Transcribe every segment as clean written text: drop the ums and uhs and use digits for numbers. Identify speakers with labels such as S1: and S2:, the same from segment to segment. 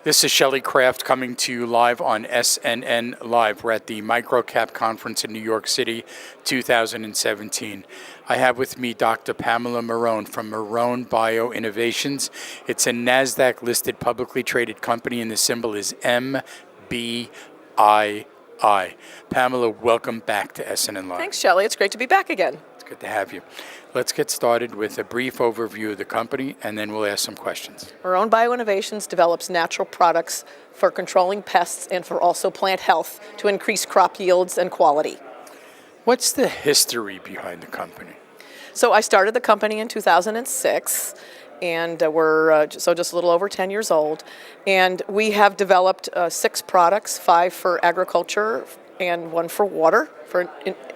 S1: This is Shelley Kraft coming to you live on SNNLive. We're at the MicroCap conference in New York City, 2017. I have with me Dr. Pamela Marrone from Marrone Bio Innovations. It's a NASDAQ listed publicly traded company and the symbol is MBII. Pamela, welcome back to SNNLive.
S2: Thanks, Shelley. It's great to be back again.
S1: It's good to have you. Let's get started with a brief overview of the company, and then we'll ask some questions.
S2: Marrone Bio Innovations develops natural products for controlling pests and for also plant health to increase crop yields and quality.
S1: What's the history behind the company?
S2: So I started the company in 2006, and we're just a little over 10 years old. And we have developed 6 products, 5 for agriculture and 1 for water, for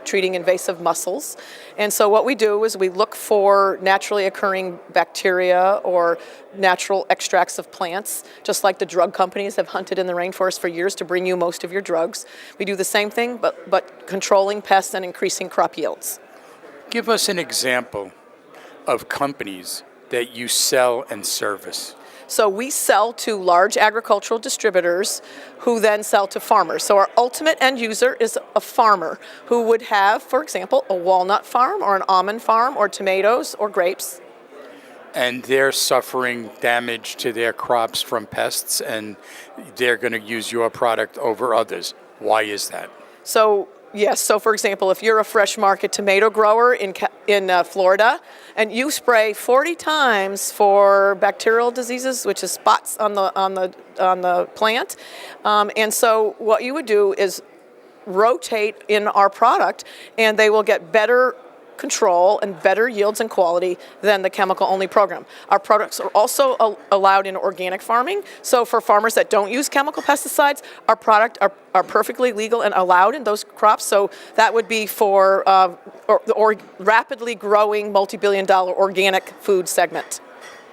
S2: treating invasive mussels. And so what we do is we look for naturally occurring bacteria or natural extracts of plants, just like the drug companies have hunted in the rainforest for years to bring you most of your drugs. We do the same thing, but controlling pests and increasing crop yields.
S1: Give us an example of companies that you sell and service.
S2: So we sell to large agricultural distributors who then sell to farmers. So our ultimate end user is a farmer who would have, for example, a walnut farm or an almond farm or tomatoes or grapes.
S1: And they're suffering damage to their crops from pests, and they're going to use your product over others. Why is that?
S2: So yes, so for example, if you're a fresh market tomato grower in Florida and you spray 40 times for bacterial diseases, which is spots on the plant, and so what you would do is rotate in our product, and they will get better control and better yields and quality than the chemical-only program. Our products are also allowed in organic farming, so for farmers that don't use chemical pesticides, our product are perfectly legal and allowed in those crops, so that would be for or rapidly growing multi-billion-dollar organic food segment.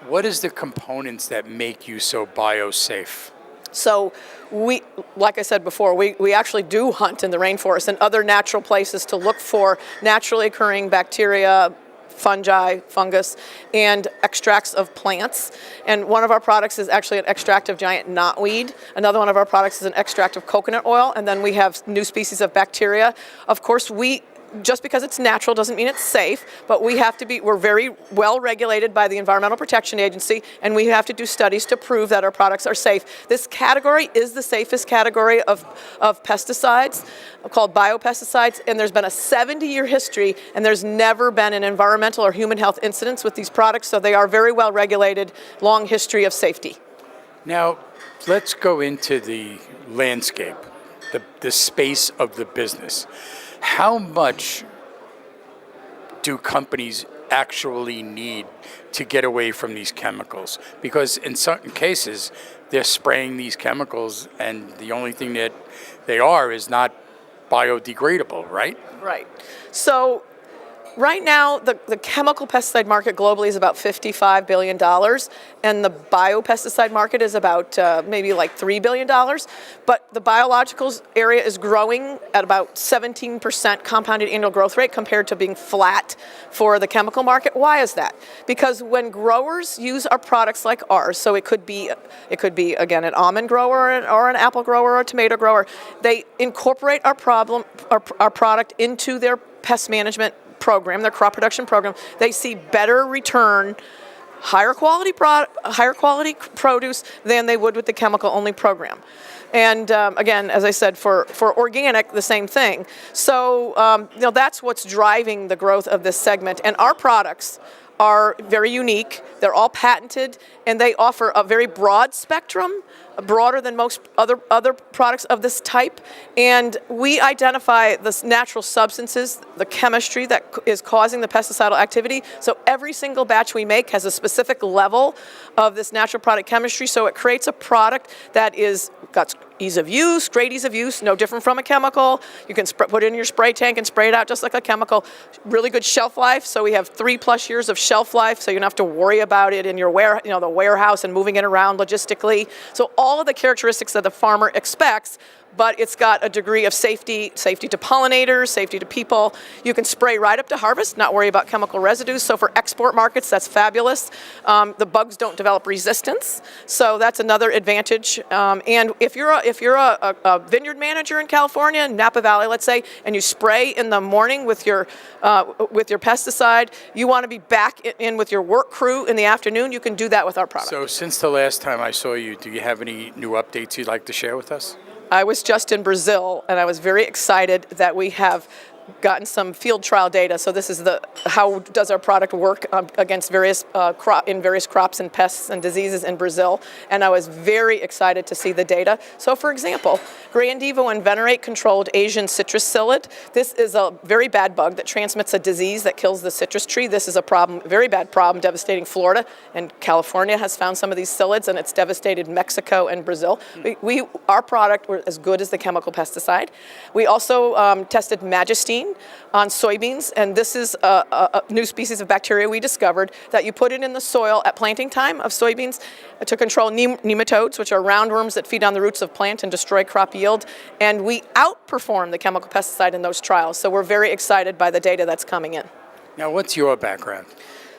S1: What is the components that make you so biosafe?
S2: So we, like I said before, we actually do hunt in the rainforest and other natural places to look for naturally occurring bacteria, fungi, fungus, and extracts of plants. And one of our products is actually an extract of giant knotweed. Another one of our products is an extract of coconut oil. And then we have new species of bacteria. Of course, just because it's natural doesn't mean it's safe, but we're very well regulated by the Environmental Protection Agency, and we have to do studies to prove that our products are safe. This category is the safest category of pesticides, called biopesticides, and there's been a 70-year history, and there's never been an environmental or human health incidents with these products, so they are very well regulated, long history of safety.
S1: Now, let's go into the landscape, the space of the business. How much do companies actually need to get away from these chemicals? Because in certain cases, they're spraying these chemicals and the only thing that they are is not biodegradable, right?
S2: Right. So right now, the chemical pesticide market globally is about $55 billion, and the biopesticide market is about maybe like $3 billion. But the biologicals area is growing at about 17% compounded annual growth rate compared to being flat for the chemical market. Why is that? Because when growers use our products like ours, so it could be again an almond grower or an apple grower or a tomato grower, they incorporate our product into their pest management program, their crop production program. They see better return, higher quality produce than they would with the chemical-only program. And again, as I said, for organic, the same thing. So that's what's driving the growth of this segment. And our products are very unique. They're all patented, and they offer a very broad spectrum, broader than most other products of this type. And we identify the natural substances, the chemistry that is causing the pesticidal activity. So every single batch we make has a specific level of this natural product chemistry. So it creates a product that got ease of use, great ease of use, no different from a chemical. You can put it in your spray tank and spray it out just like a chemical. Really good shelf life. So we have 3+ years of shelf life. So you don't have to worry about it in your the warehouse and moving it around logistically. So all of the characteristics that the farmer expects, but it's got a degree of safety to pollinators, safety to people. You can spray right up to harvest, not worry about chemical residues. So for export markets, that's fabulous. The bugs don't develop resistance, so that's another advantage. And if you're a vineyard manager in California, Napa Valley, let's say, and you spray in the morning with your pesticide, you want to be back in with your work crew in the afternoon, you can do that with our product.
S1: So since the last time I saw you, do you have any new updates you'd like to share with us?
S2: I was just in Brazil, and I was very excited that we have gotten some field trial data. So this is how does our product work against various crops and pests and diseases in Brazil. And I was very excited to see the data. So for example, Grandevo and Venerate controlled Asian citrus psyllid. This is a very bad bug that transmits a disease that kills the citrus tree. This is a problem, very bad problem, devastating Florida, and California has found some of these psyllids, and it's devastated Mexico and Brazil. Our product was as good as the chemical pesticide. We also tested Majestene on soybeans, and this is a new species of bacteria we discovered that you put it in the soil at planting time of soybeans to control nematodes, which are roundworms that feed on the roots of plant and destroy crop yield, and we outperform the chemical pesticide in those trials, so we're very excited by the data that's coming in.
S1: Now, what's your background?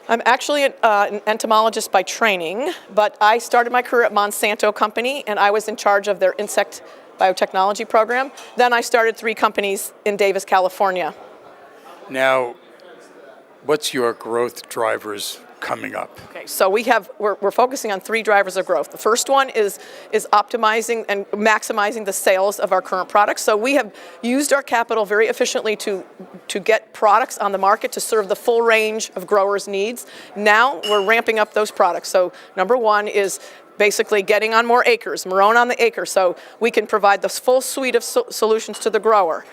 S2: I'm actually an entomologist by training, but I started my career at Monsanto Company, and I was in charge of their insect biotechnology program. Then I started 3 companies in Davis, California.
S1: Now, what's your growth drivers coming up?
S2: Okay, so we're focusing on 3 drivers of growth. The first one is optimizing and maximizing the sales of our current products. So we have used our capital very efficiently to get products on the market to serve the full range of growers' needs. Now we're ramping up those products. So number 1 is basically getting on more acres, Marrone on the acre, so we can provide the full suite of solutions to the grower.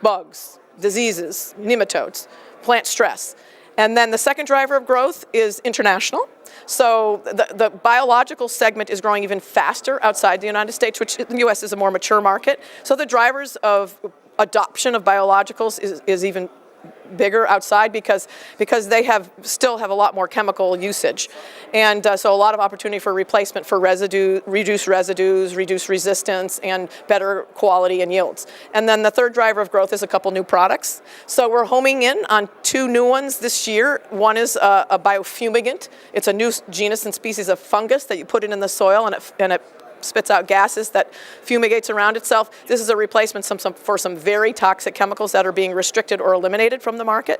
S2: Bugs, diseases, nematodes, plant stress. And then the second driver of growth is international. So the biological segment is growing even faster outside the United States, which in the U.S. is a more mature market. So the drivers of adoption of biologicals is even bigger outside because they still have a lot more chemical usage, and so a lot of opportunity for replacement for reduce residues, reduce resistance, and better quality and yields. And then the third driver of growth is a couple new products. So we're homing in on 2 new ones this year. One is a biofumigant. It's a new genus and species of fungus that you put in the soil, and it spits out gases that fumigates around itself. This is a replacement for some very toxic chemicals that are being restricted or eliminated from the market,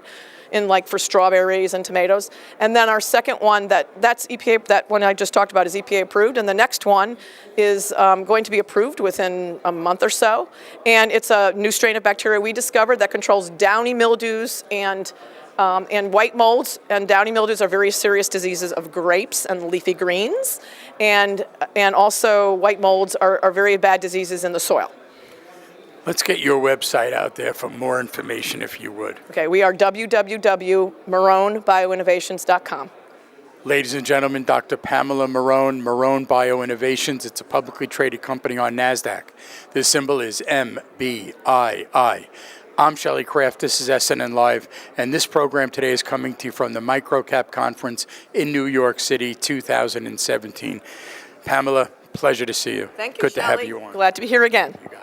S2: for strawberries and tomatoes. And then our second one, that's EPA, that one I just talked about is EPA approved, and the next one is going to be approved within a month or so. And it's a new strain of bacteria we discovered that controls downy mildews and white molds, and downy mildews are very serious diseases of grapes and leafy greens, and also white molds are very bad diseases in the soil.
S1: Let's get your website out there for more information, if you would.
S2: Okay, we are www.MarroneBioInnovations.com.
S1: Ladies and gentlemen, Dr. Pamela Marrone, Marrone Bio Innovations. It's a publicly traded company on NASDAQ. The symbol is MBII. I'm Shelley Kraft, this is SNNLive, and this program today is coming to you from the MicroCap Conference in New York City 2017. Pamela, pleasure to see you.
S2: Thank you,
S1: Good
S2: Shelley.
S1: to have you on.
S2: Glad to be here again.
S1: You got it.